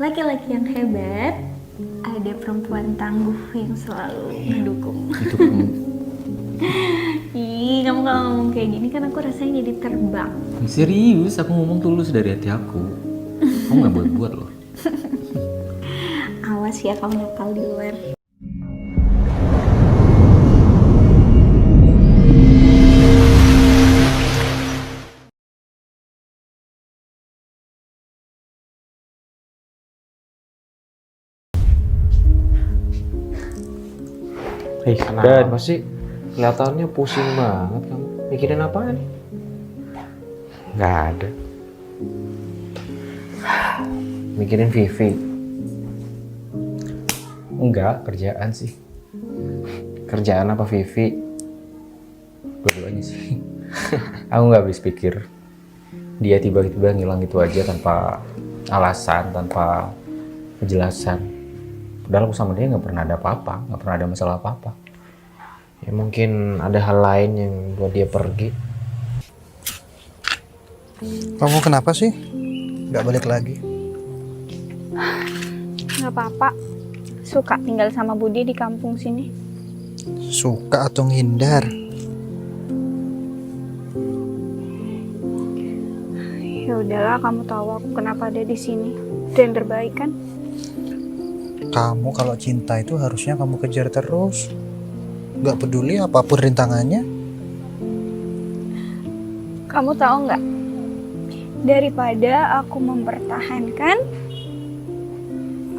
laki-laki yang hebat, ada perempuan tangguh yang selalu mendukung. Itu kamu. Ih, kamu kalau ngomong kayak gini kan aku rasanya jadi terbang. Serius, aku ngomong tulus dari hati aku. Kamu gak buat-buat loh. Awas ya kamu nakal di luar. Kenapa sih? Kelihatannya pusing banget kamu. Mikirin apaan nih? Gak ada. Mikirin Vivi. Enggak, kerjaan sih. Kerjaan apa Vivi? Dua-duanya sih. Aku gak habis pikir. Dia tiba-tiba ngilang gitu aja tanpa alasan, tanpa kejelasan. Padahal aku sama dia gak pernah ada apa-apa, gak pernah ada masalah apa-apa. Ya mungkin ada hal lain yang buat dia pergi. Kamu kenapa sih? Gak balik lagi? Gak apa-apa. Suka tinggal sama Budi di kampung sini. Suka atau ngindar? Ya udahlah, kamu tahu aku kenapa ada di sini. Itu yang terbaik kan? Kamu kalau cinta itu harusnya kamu kejar terus. Gak peduli apapun rintangannya. Kamu tahu nggak? Daripada aku mempertahankan,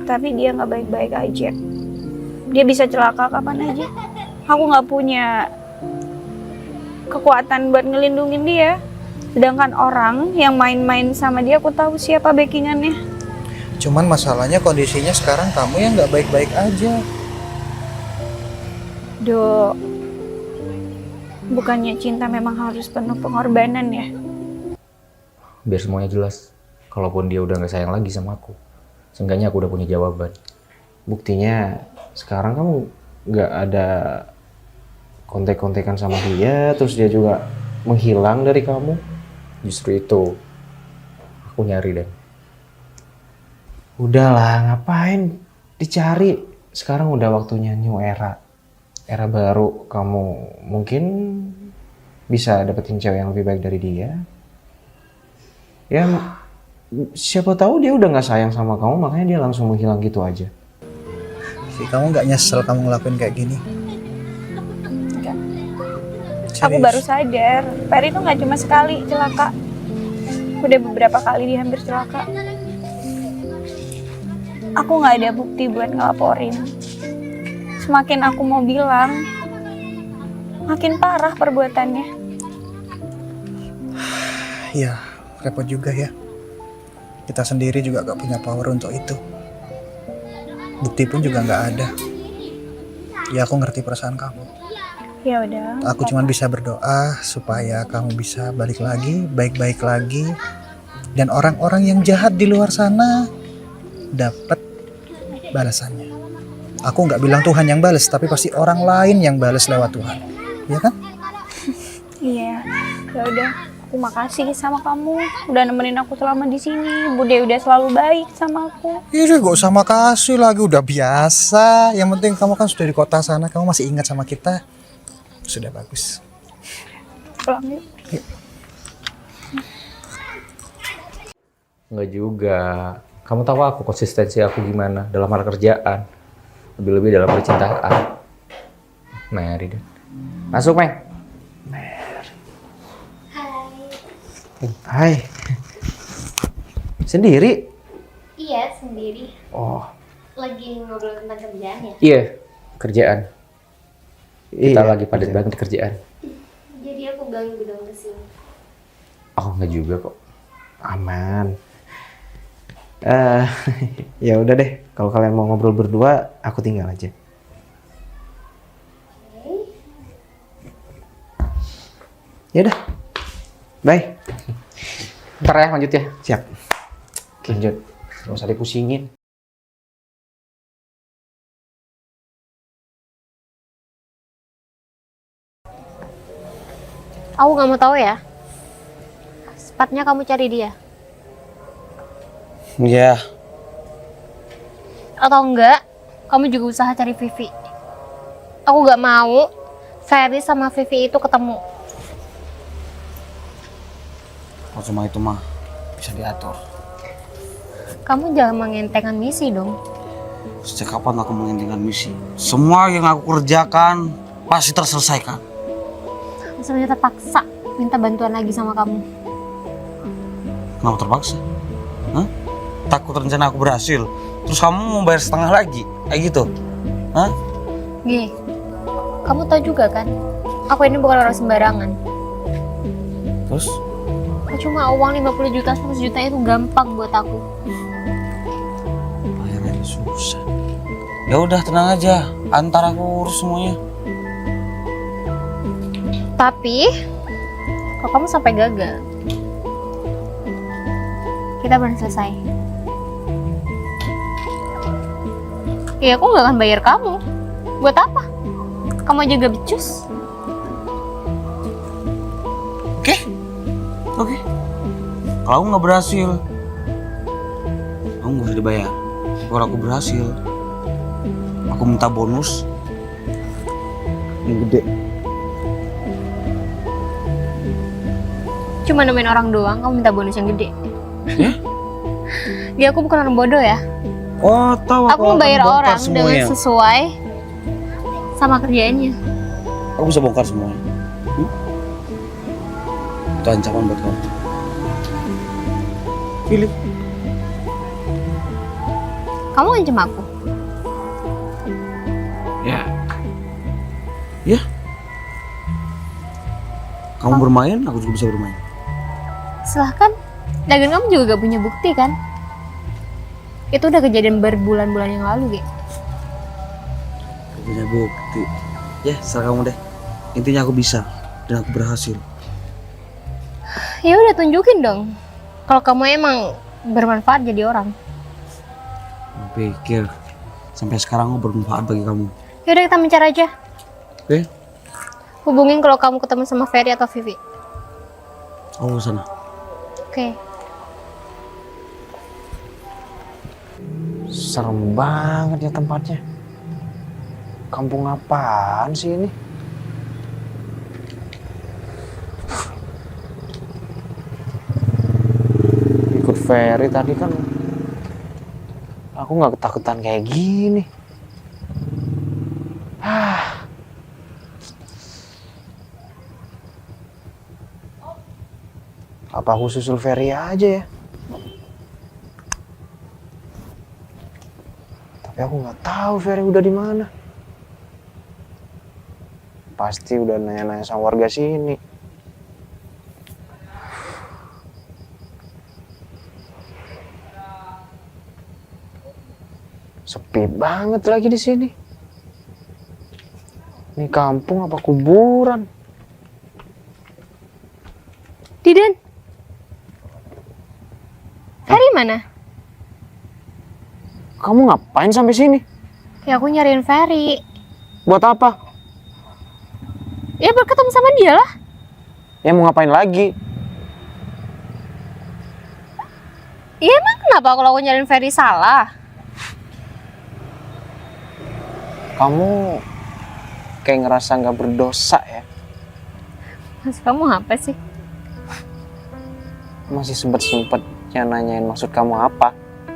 tapi dia nggak baik-baik aja. Dia bisa celaka kapan aja. Aku nggak punya kekuatan buat ngelindungin dia. Sedangkan orang yang main-main sama dia, aku tahu siapa backingannya. Cuman masalahnya kondisinya sekarang kamu yang gak baik-baik aja. Dok, bukannya cinta memang harus penuh pengorbanan ya? Biar semuanya jelas. Kalaupun dia udah gak sayang lagi sama aku, seenggaknya aku udah punya jawaban. Buktinya sekarang kamu gak ada kontek-kontekan sama dia, terus dia juga menghilang dari kamu. Justru itu aku nyari deh. Udahlah, ngapain dicari? Sekarang udah waktunya new era. Era baru, kamu mungkin bisa dapetin cewek yang lebih baik dari dia. Ya, siapa tahu dia udah gak sayang sama kamu, makanya dia langsung menghilang gitu aja. Si kamu gak nyesel kamu ngelakuin kayak gini? Enggak. Serius? Aku baru sadar, Peri itu nggak cuma sekali celaka. Udah beberapa kali dia hampir celaka. Aku nggak ada bukti buat ngelaporin. Semakin aku mau bilang, makin parah perbuatannya. Ya, repot juga ya. Kita sendiri juga gak punya power untuk itu. Bukti pun juga gak ada. Ya aku ngerti perasaan kamu. Ya udah. Aku cuma bisa berdoa supaya kamu bisa balik lagi, baik-baik lagi. Dan orang-orang yang jahat di luar sana dapat balasannya. Aku nggak bilang Tuhan yang balas, tapi pasti orang lain yang balas lewat Tuhan. Iya kan? Iya. Ya udah. Aku makasih sama kamu udah nemenin aku selama di sini. Bude udah selalu baik sama aku. Iya, gak usah makasih lagi, udah biasa. Yang penting kamu kan sudah di kota sana, kamu masih ingat sama kita. Sudah bagus. Pulang yuk. Enggak juga. Kamu tahu aku konsistensi aku gimana dalam hal kerjaan. Lebih-lebih dalam percintaan. Mary deh. Masuk, Meng. Hai. Sendiri? Iya, sendiri. Oh, Lagi ngobrol tentang kerjaan ya? Iya, kerjaan. Kita iya, lagi padat iya. banget di kerjaan. Jadi aku ganggu dong kesini. Oh, enggak juga kok. Aman. Ya udah deh, kalau kalian mau ngobrol berdua, aku tinggal aja. Ya udah. Bye. Ntar ya lanjut ya. Siap. Lanjut. Gak usah dipusingin. Aku nggak mau tahu ya. Sepatnya kamu cari dia. Ya, Atau enggak, kamu juga usaha cari Vivi. Aku gak mau Ferry sama Vivi itu ketemu. Kalau cuma itu mah bisa diatur. Kamu jangan mengentengan misi dong. Sejak kapan aku menginginkan misi? Semua yang aku kerjakan pasti terselesaikan. Sebenarnya terpaksa minta bantuan lagi sama kamu. Kenapa terpaksa? Hah? Takut rencana aku berhasil, terus kamu mau bayar setengah lagi? Kayak gitu? Hah? Gih, kamu tahu juga kan, aku ini bukan orang sembarangan. Terus? Cuma uang 50 juta, 100 juta itu gampang buat aku. Bayarnya susah. Ya udah tenang aja, antar aku urus semuanya. Tapi, kalau kamu sampai gagal, kita belum selesai. Ya aku gak akan bayar kamu. Buat apa? Kamu aja gak becus. Oke. Kalau aku nggak berhasil, kamu nggak usah dibayar. Kalau aku berhasil, aku minta bonus yang gede. Cuma nemuin orang doang, kamu minta bonus yang gede. Ya? Ya aku bukan orang bodoh ya. Oh, tahu Aku akan membayar bongkar orang dengan semuanya. sesuai sama kerjaannya. Aku bisa bongkar semuanya. Itu ancaman buat kamu. Pilih. Kamu ngancam aku. Ya. Ya. Kamu bermain, aku juga bisa bermain. Silahkan. Lagian kamu juga gak punya bukti kan? Itu udah kejadian berbulan-bulan yang lalu, Ge. Aku punya bukti. Ya, serah kamu deh. Intinya aku bisa dan aku berhasil. Ya udah tunjukin dong. Kalau kamu emang bermanfaat jadi orang. Aku pikir sampai sekarang aku bermanfaat bagi kamu. Ya udah kita mencari aja. Oke? Hubungin kalau kamu ketemu sama Ferry atau Vivi. Aku sana. Oke. Serem banget ya tempatnya. Kampung apaan sih ini? Ikut ferry tadi kan aku nggak ketakutan kayak gini. Apa aku susul ferry aja ya? Tapi aku nggak tahu ferry udah di mana. Pasti udah nanya-nanya sama warga sini. Sepi banget lagi di sini. Ini kampung apa kuburan? Diden. Ferry mana? Kamu ngapain sampai sini? Ya aku nyariin Ferry. Buat apa? Ya berketemu sama dia lah. Ya mau ngapain lagi? Ya emang kenapa kalau aku nyariin Ferry salah? Kamu kayak ngerasa nggak berdosa ya? Maksud kamu apa sih? Masih sempet-sempetnya nanyain maksud kamu apa?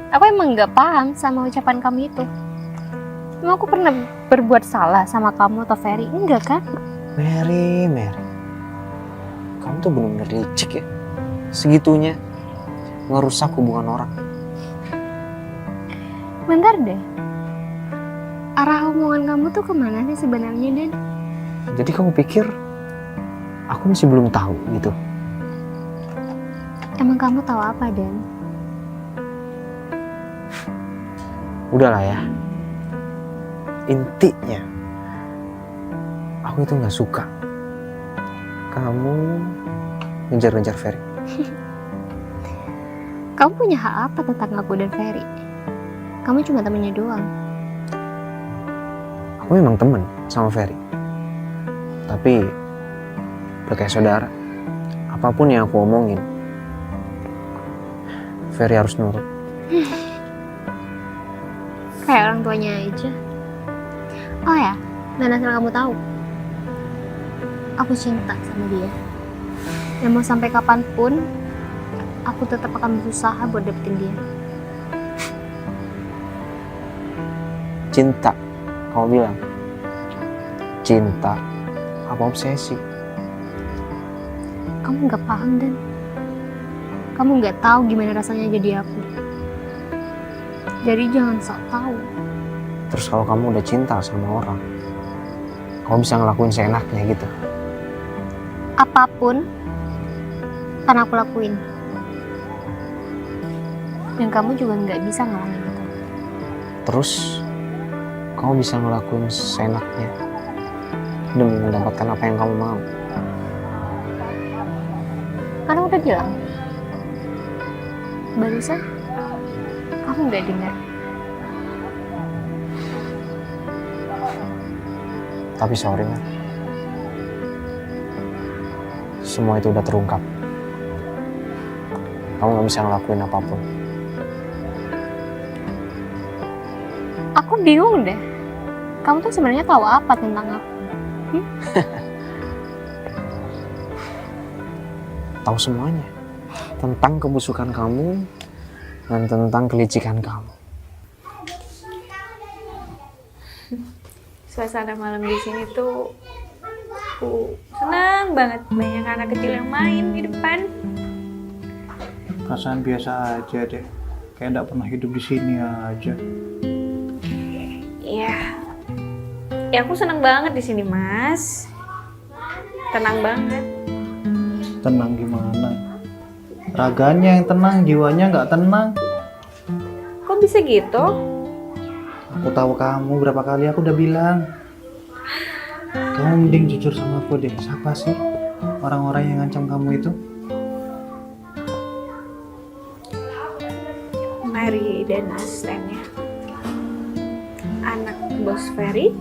Aku emang nggak paham sama ucapan kamu itu. Emang aku pernah berbuat salah sama kamu atau Ferry? Enggak kan? Mary. Kamu tuh bener-bener licik ya. Segitunya ngerusak hubungan orang. Bentar deh. Arah omongan kamu tuh kemana sih sebenarnya, Den? Jadi kamu pikir aku masih belum tahu gitu? Emang kamu tahu apa, Den? Udahlah ya. Intinya, aku itu nggak suka kamu ngejar-ngejar Ferry. Kamu punya hak apa tentang aku dan Ferry? Kamu cuma temennya doang. Aku memang temen sama Ferry. Tapi udah kayak saudara. Apapun yang aku omongin, Ferry harus nurut. Kayak orang tuanya aja. Oh ya, dan asal kamu tahu, aku cinta sama dia. Dan mau sampai kapanpun, aku tetap akan berusaha buat dapetin dia. Cinta, kamu bilang. Cinta, apa obsesi? Kamu nggak paham, Dan. Kamu nggak tahu gimana rasanya jadi aku. Jadi jangan sok tahu. Terus kalau kamu udah cinta sama orang, kamu bisa ngelakuin seenaknya gitu. Apapun kan aku lakuin. Dan kamu juga nggak bisa ngalangin itu. Terus kamu bisa ngelakuin seenaknya demi mendapatkan apa yang kamu mau. Karena udah bilang. Barusan kamu nggak dengar. Tapi sorry, Nat. Semua itu udah terungkap. Kamu gak bisa ngelakuin apapun. Aku bingung deh. Kamu tuh sebenarnya tahu apa tentang aku? Tahu semuanya. Tentang kebusukan kamu dan tentang kelicikan kamu. Suasana malam di sini tuh aku senang banget, banyak anak kecil yang main di depan. Perasaan biasa aja deh. Kayak nggak pernah hidup di sini aja. Iya. Ya aku senang banget di sini, Mas. Tenang banget. Tenang gimana? Raganya yang tenang, jiwanya nggak tenang. Kok bisa gitu? Aku tahu kamu, berapa kali aku udah bilang. Kamu mending jujur sama aku deh. Siapa sih orang-orang yang ngancam kamu itu? Mary dan asistennya. Anak bos Ferry.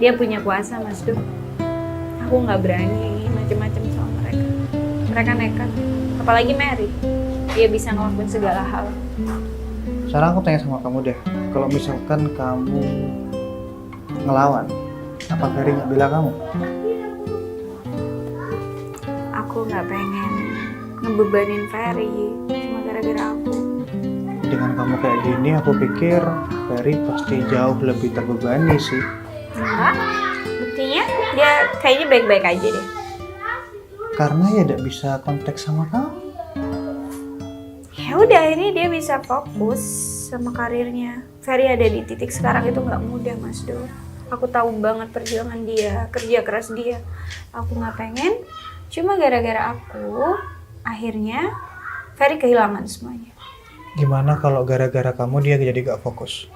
Dia punya kuasa, Mas Du. Aku nggak berani macem-macem sama mereka. Mereka nekat. Apalagi Mary. Dia bisa ngelakuin segala hal. Sekarang aku tanya sama kamu deh. Kalau misalkan kamu ngelawan, apa Ferry nggak bela kamu? Aku nggak pengen ngebebanin Ferry cuma gara-gara aku. Dengan kamu kayak gini, aku pikir Ferry pasti jauh lebih terbebani sih. Enggak, buktinya dia kayaknya baik-baik aja deh. Karena ya tidak bisa kontak sama kamu. Ya udah, akhirnya dia bisa fokus sama karirnya. Ferry ada di titik sekarang itu nggak mudah, Mas Do. Aku tahu banget perjuangan dia, kerja keras dia. Aku nggak pengen, cuma gara-gara aku, akhirnya Ferry kehilangan semuanya. Gimana kalau gara-gara kamu dia jadi gak fokus?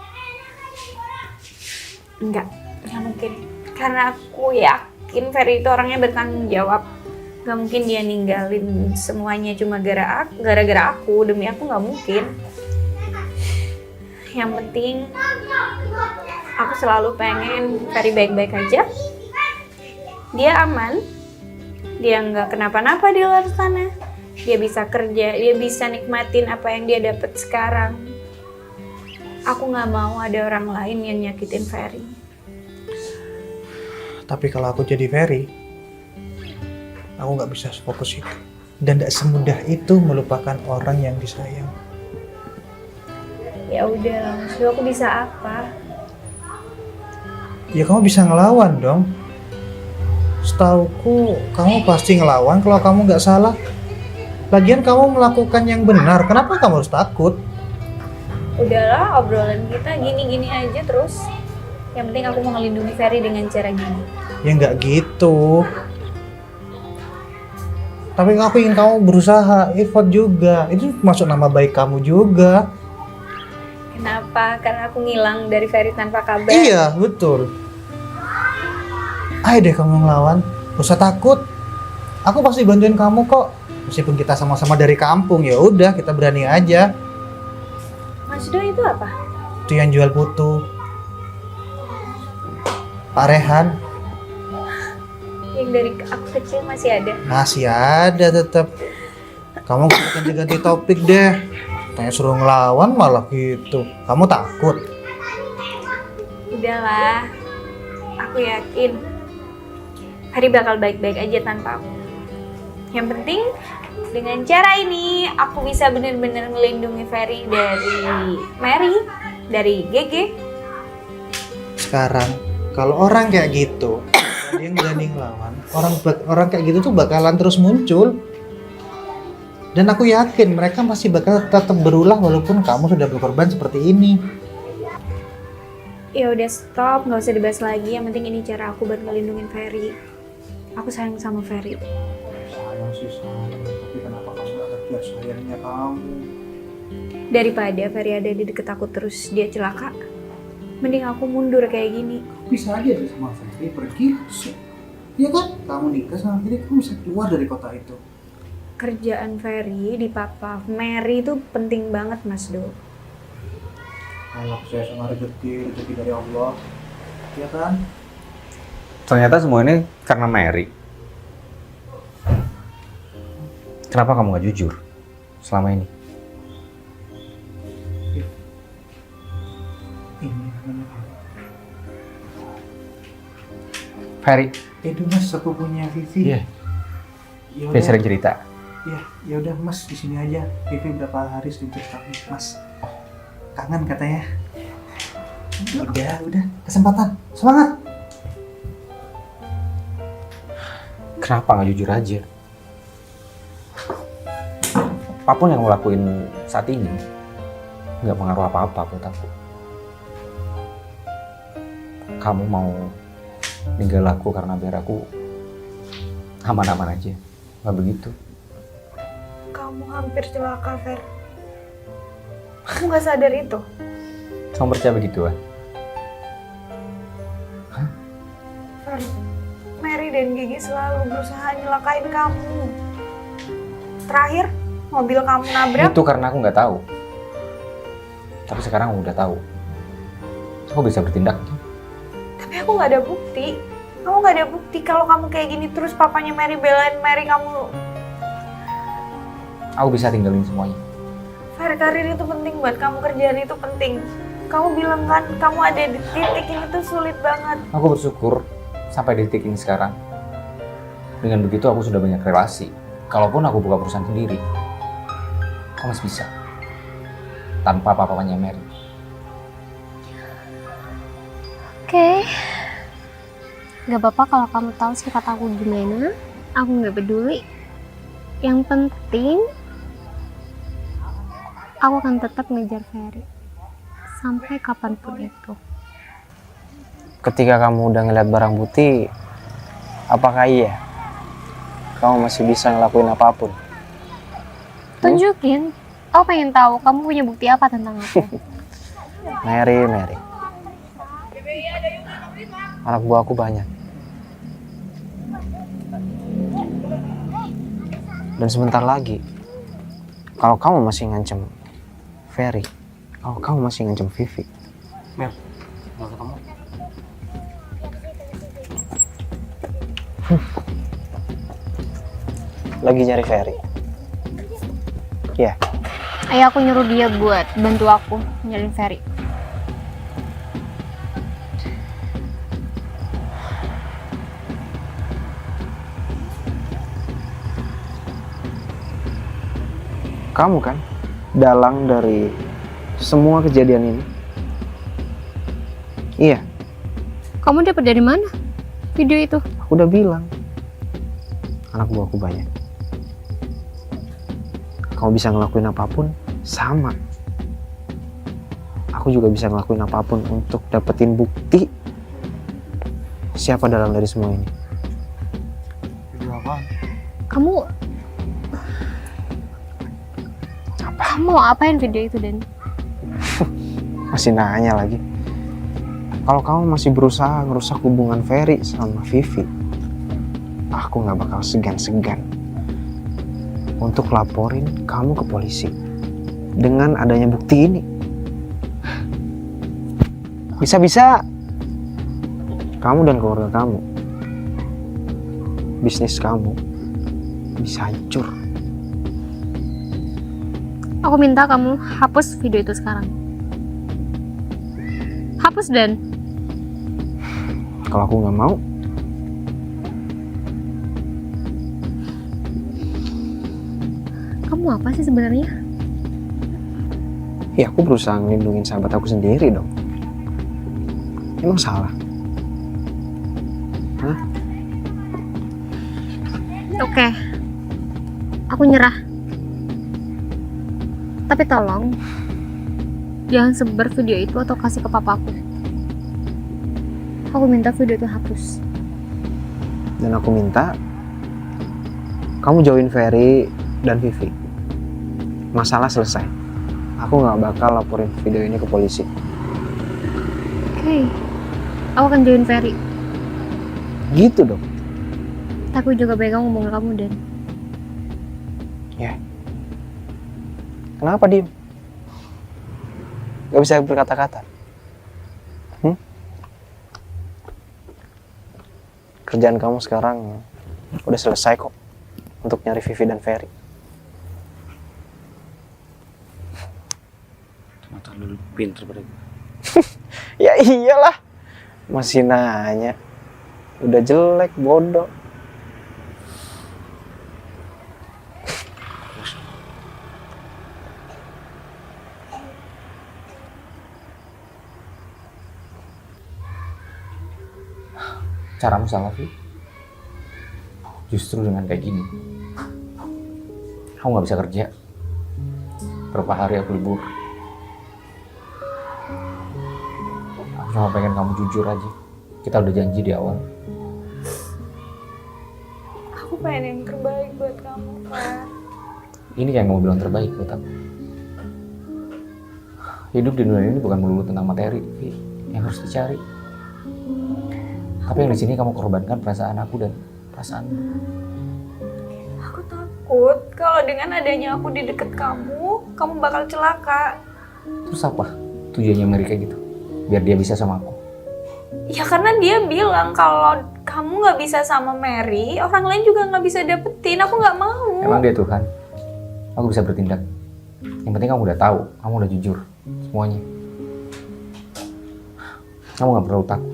Nggak mungkin. Karena aku yakin Ferry itu orangnya bertanggung jawab. Gak mungkin dia ninggalin semuanya cuma gara-gara aku. Demi aku gak mungkin. Yang penting aku selalu pengen Ferry baik-baik aja. Dia aman. Dia gak kenapa-napa di luar sana. Dia bisa kerja, dia bisa nikmatin apa yang dia dapat sekarang. Aku gak mau ada orang lain yang nyakitin Ferry. Tapi kalau aku jadi Ferry, aku nggak bisa fokus itu. Dan tidak semudah itu melupakan orang yang disayang. Ya udah, maksud aku bisa apa? Ya kamu bisa ngelawan dong. Setauku kamu pasti ngelawan kalau kamu nggak salah. Lagian kamu melakukan yang benar, kenapa kamu harus takut? Udahlah, obrolan kita gini-gini aja terus. Yang penting aku mau ngelindungi Ferry dengan cara gini. Ya nggak gitu. Tapi aku ingin kamu berusaha, effort juga. Itu masuk nama baik kamu juga. Kenapa? Karena aku ngilang dari Ferry tanpa kabar. Iya, betul. Ayo deh kamu ngelawan, gak usah takut. Aku pasti bantuin kamu kok. Meskipun kita sama-sama dari kampung, ya udah kita berani aja. Mas Do itu apa? Itu yang jual putu. Pak Rehan. Yang dari aku kecil masih ada. Masih ada tetap. Kamu ganti-ganti topik deh. Tanya suruh ngelawan malah gitu. Kamu takut? Udahlah, aku yakin Ferry bakal baik-baik aja tanpa aku. Yang penting dengan cara ini aku bisa benar-benar melindungi Ferry dari Mary, dari Gege. Sekarang kalau orang kayak gitu, ada yang berani ngelawan, orang kayak gitu tuh bakalan terus muncul. Dan aku yakin mereka masih bakal tetap berulah walaupun kamu sudah berkorban seperti ini. Ya udah stop, nggak usah dibahas lagi. Yang penting ini cara aku buat ngelindungin Ferry. Aku sayang sama Ferry. Sayang sih sayang, tapi kenapa kamu gak kerja sayangnya kamu? Daripada Ferry ada di deket aku terus dia celaka, mending aku mundur kayak gini. Bisa aja deh sama Ferry pergi. Iya kan? Kamu nikah sama Ferry, kamu bisa keluar dari kota itu. Kerjaan Ferry di papa Mary itu penting banget, Mas Do. Kalau saya sama rezeki dari Allah, ya kan? Ternyata semua ini karena Mary. Kenapa kamu gak jujur selama ini? Ini namanya Ferry, itu Mas, sepupunya Vivi. Iya. Ya dia udah, sering cerita. ya udah Mas di sini aja. Vivi berapa hari sejujur kami, Mas. Kangen katanya. Udah, kesempatan, semangat. Kenapa gak jujur aja? Apapun yang lo lakuin saat ini gak pengaruh apa-apa buat aku. Kamu mau ninggal aku karena biar aku aman-aman aja. Gak begitu. Kamu hampir celaka, Fer. Kamu gak sadar itu? Kamu percaya begituan? Fer, Mary dan Gigi selalu berusaha nyelakain kamu. Terakhir, mobil kamu nabrak. Itu karena aku nggak tahu. Tapi sekarang aku udah tahu. Aku bisa bertindak. Tapi aku nggak ada bukti. Kamu nggak ada bukti kalau kamu kayak gini terus papanya Mary belain Mary kamu. Aku bisa tinggalin semuanya. Fer, karir itu penting buat kamu, kerjaan itu penting. Kamu bilang kan kamu ada di titik ini tuh sulit banget. Aku bersyukur sampai di titik ini sekarang. Dengan begitu aku sudah banyak relasi. Kalaupun aku buka perusahaan sendiri, aku masih bisa. Tanpa papanya Mary. Oke. Gak apa-apa kalau kamu tahu sifat aku gimana. Aku gak peduli. Yang penting, aku akan tetap ngejar Ferry. Sampai kapanpun itu. Ketika kamu udah ngeliat barang bukti, apakah iya kamu masih bisa ngelakuin apapun? Tunjukin. Aku pengen tahu kamu punya bukti apa tentang aku. Mary. Anak buah aku banyak. Dan sebentar lagi, kalau kamu masih ngancem Ferry, kalau kamu masih ngancem Vivi, Mel, nggak ketemu. lagi nyari Ferry. Ya, Ayo aku nyuruh dia buat bantu aku nyariin Ferry. kamu kan dalang dari semua kejadian ini. Iya, Kamu dapat dari mana video itu? aku udah bilang. Anak buahku banyak. Kamu bisa ngelakuin apapun, sama. Aku juga bisa ngelakuin apapun untuk dapetin bukti siapa dalang dari semua ini. Video apaan? Kamu mau apain video itu, Dan? Masih nanya lagi. Kalau kamu masih berusaha ngerusak hubungan Ferry sama Vivi, aku gak bakal segan-segan untuk laporin kamu ke polisi dengan adanya bukti ini. Bisa-bisa kamu dan keluarga kamu, bisnis kamu bisa hancur. Aku minta kamu hapus video itu sekarang. Hapus, Dan. Kalau aku nggak mau, Kamu apa sih sebenarnya? ya aku berusaha ngelindungin sahabat aku sendiri dong. Emang salah? Hah? Oke. Aku nyerah. Tapi tolong jangan sebar video itu atau kasih ke papaku. Aku minta video itu hapus. Dan aku minta kamu jauhin Ferry dan Vivi. Masalah selesai. Aku nggak bakal laporin video ini ke polisi. Oke. Aku akan join Ferry. Gitu dong. Tapi juga baik kamu ngomong ke kamu, Dan. Ya. Kenapa diem? Gak bisa berkata-kata. Kerjaan kamu sekarang udah selesai kok untuk nyari Vivi dan Ferry. Mata lu lebih pinter pada gue. Ya iyalah. Masih nanya. Udah jelek, bodoh. Caramu salah, Vi. Justru dengan kayak gini, kamu nggak bisa kerja. Berapa hari aku libur. Aku cuma pengen kamu jujur aja. Kita udah janji di awal. Aku pengen yang terbaik buat kamu, Fer. Ini yang mau bilang terbaik buat aku. Hidup di dunia ini bukan melulu tentang materi, Vi, yang harus dicari. Tapi yang di sini kamu korbankan perasaan aku dan perasaanmu. Aku takut kalau dengan adanya aku di deket kamu bakal celaka. Terus apa tujuannya Mary kayak gitu? Biar dia bisa sama aku. Ya karena dia bilang kalau kamu nggak bisa sama Mary, orang lain juga nggak bisa dapetin. Aku nggak mau. Emang dia Tuhan? Aku bisa bertindak. Yang penting kamu udah tahu, kamu udah jujur semuanya. Kamu nggak perlu takut.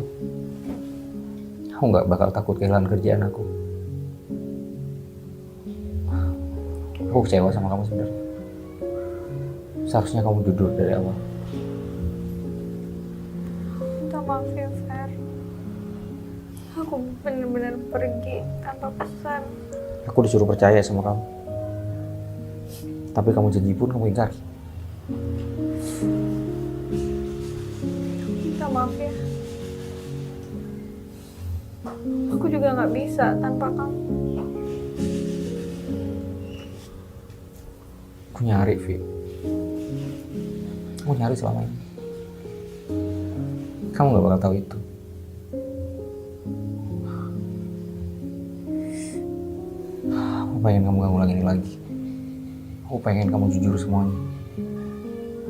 Kamu nggak bakal takut kehilangan kerjaan aku. Aku kecewa sama kamu sebenarnya. Seharusnya kamu jujur dari awal. Minta maaf ya, Fer. Aku bener-bener pergi tanpa pesan. Aku disuruh percaya sama kamu. Tapi kamu janji pun kamu ingkari. Minta maaf ya. Aku juga nggak bisa tanpa kamu. Aku nyari, Vi. Aku nyari selama ini. Kamu gak bakal tahu itu. Aku pengen kamu gak ngulangin ini lagi. Aku pengen kamu jujur semuanya.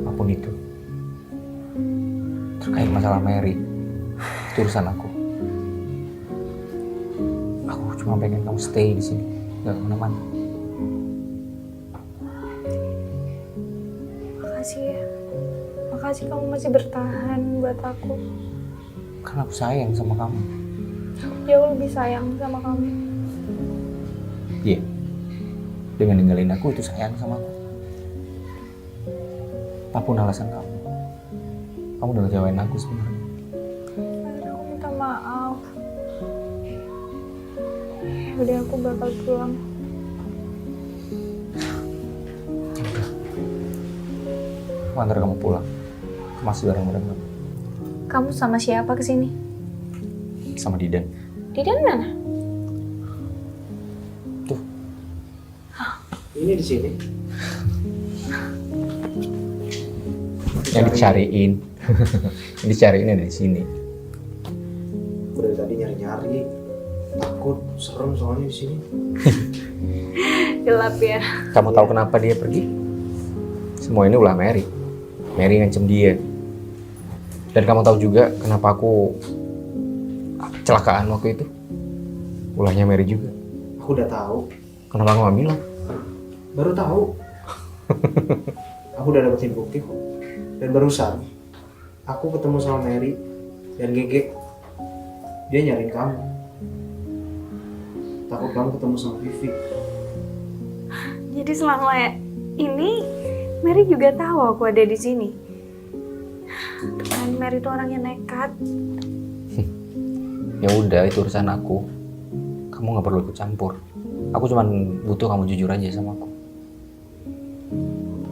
Apapun itu. Terkait masalah Mary. Itu urusan aku. Aku cuma pengen kamu stay di sini. Gak kemana-mana. Makasih ya. Makasih kamu masih bertahan buat aku. Karena aku sayang sama kamu. Jauh lebih sayang sama kamu. Iya. Dengan ninggalin aku itu sayang sama aku. Apapun alasan kamu. Kamu udah ngecewain aku sebenarnya. Aku minta maaf. Udah aku bakal pulang. Aku antar kamu pulang. Masih bareng-bareng kamu. Kamu sama siapa kesini? Sama Didan. Didan mana? Tuh. Ini di sini. Yang dicariin. Yang dicariin ada di sini. Aku dari tadi nyari-nyari. Takut, serem soalnya di sini. Gelap ya. Kamu tahu kenapa dia pergi? Semua ini ulah Mary. Mary ngancem dia. Dan kamu tahu juga kenapa aku kecelakaan waktu itu? Ulahnya Mary juga. Aku udah tahu. Kenapa kamu gak bilang? Baru tahu. Aku udah dapetin bukti kok. Dan barusan aku ketemu sama Mary dan Gege. Dia nyariin kamu. Takut kamu ketemu sama Vivi. Jadi selama ini Mary juga tahu aku ada di sini. Kan Mary itu orangnya nekat. Ya udah, itu urusan aku. Kamu nggak perlu ikut campur. Aku cuma butuh kamu jujur aja sama aku.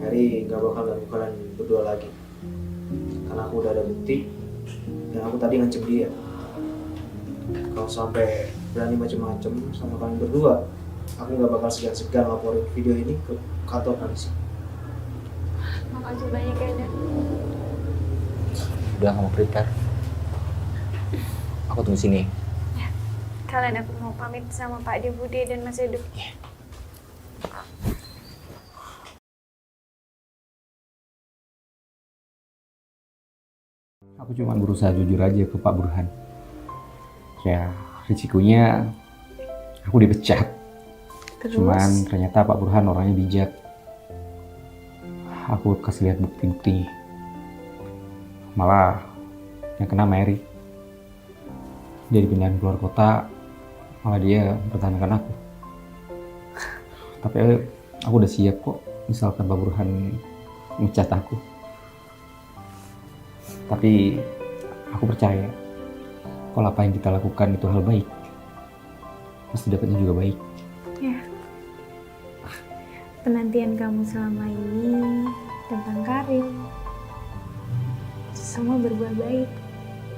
Mary gak bakal ganggu kalian berdua lagi. Karena aku udah ada bukti. Dan aku tadi ngancem dia. Kalau sampai berani macem-macem sama kalian berdua, aku gak bakal segan-segan laporin video ini ke kantor polisi. Makasih banyak ya, Dan. Udah, kamu prepare. Aku tunggu sini. Kalian aku mau pamit sama Pak De Bude dan Mas Edu. Aku cuma berusaha jujur aja ke Pak Burhan. Ya, risikonya aku dipecat. Terus? Cuman ternyata Pak Burhan orangnya bijak. Aku kasih lihat bukti-buktinya. Malah yang kena Mary. Dia dipindahin keluar kota, malah dia mempertahankan aku. Tapi aku udah siap kok, misalkan Pak Burhan mecat aku. Tapi aku percaya kalau apa yang kita lakukan itu hal baik, pasti dapatnya juga baik. Ya. Penantian kamu selama ini tentang karir, semua berbuah baik.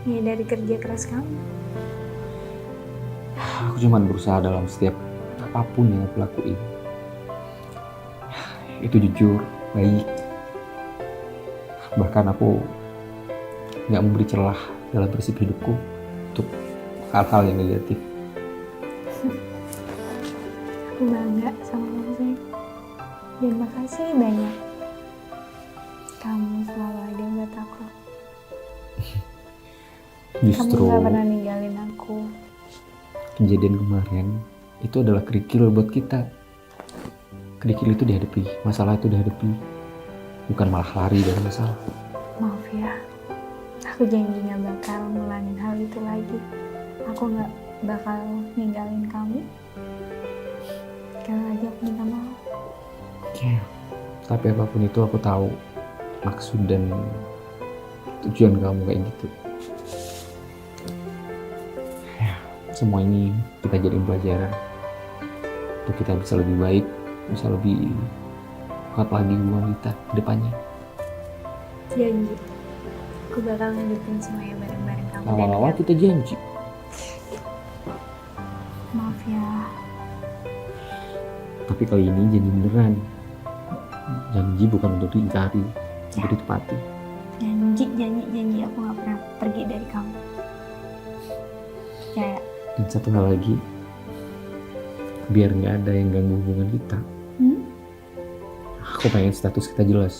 Ya dari kerja keras kamu. Aku cuma berusaha dalam setiap apapun yang aku lakuin. Itu jujur, baik. Bahkan aku nggak memberi celah dalam prinsip hidupku untuk hal-hal yang negatif. Aku bangga sama kamu, sayang. Dan makasih banyak. Kamu selalu ada buat aku. Justru Kamu gak pernah ninggalin aku. kejadian kemarin itu adalah kerikil buat kita. Kerikil itu dihadapi, masalah itu dihadapi, bukan malah lari dari masalah. Maaf ya, aku janji gak bakal ngulangin hal itu lagi. Aku gak bakal ninggalin kamu. Sekali lagi aku minta maaf. Ya, tapi apapun itu aku tahu maksud dan tujuan kamu kayak gitu. Ya, semua ini kita jadiin pelajaran untuk kita bisa lebih baik, bisa lebih kuat lagi hubungan kita ke depannya. Janji, aku bakal ngedukung semuanya bareng-bareng kamu. Lama-lama kita janji. Maaf ya, Tapi kali ini janji beneran. Janji bukan untuk diingkari, untuk ditepati. janji aku gak pernah pergi dari kamu. Percaya. Dan satu hal lagi, biar nggak ada yang ganggu hubungan kita, aku pengen status kita jelas.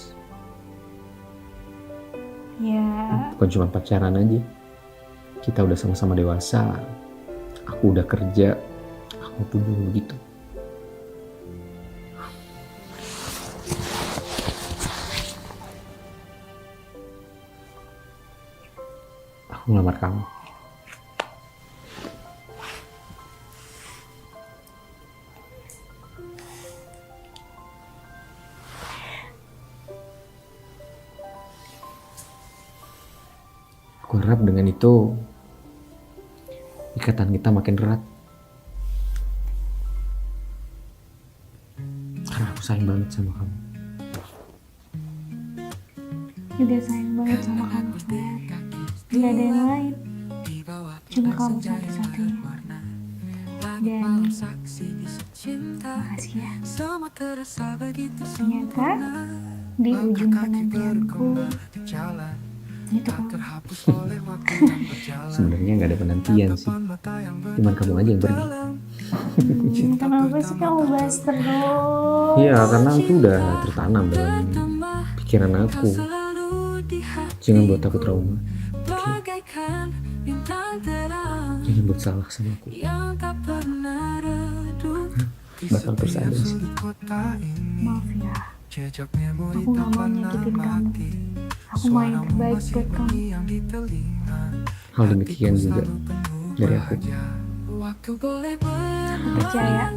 Ya, Bukan cuma pacaran aja. Kita udah sama-sama dewasa. Aku udah kerja. Aku pun juga begitu. Aku ngelamar kamu. Aku harap dengan itu ikatan kita makin erat. Karena aku sayang banget sama kamu. juga sayang banget sama kamu. Gak ada yang lain. Cuma kamu satu-satunya. Dan makasih ya. Ternyata di ujung penantianku itu kamu. Sebenarnya nggak ada penantian sih. Cuman kamu aja yang pergi. Kenapa sih kamu bahas terus? Iya, karena itu udah tertanam dalam pikiran aku. Jangan buat aku trauma. Oke? Jangan buat salah sama aku. Bakal terus ada sih. Maaf ya. Aku gak mau nyakitin kamu. Aku mau yang terbaik buat kamu. Hal demikian juga dari aku. Aku percaya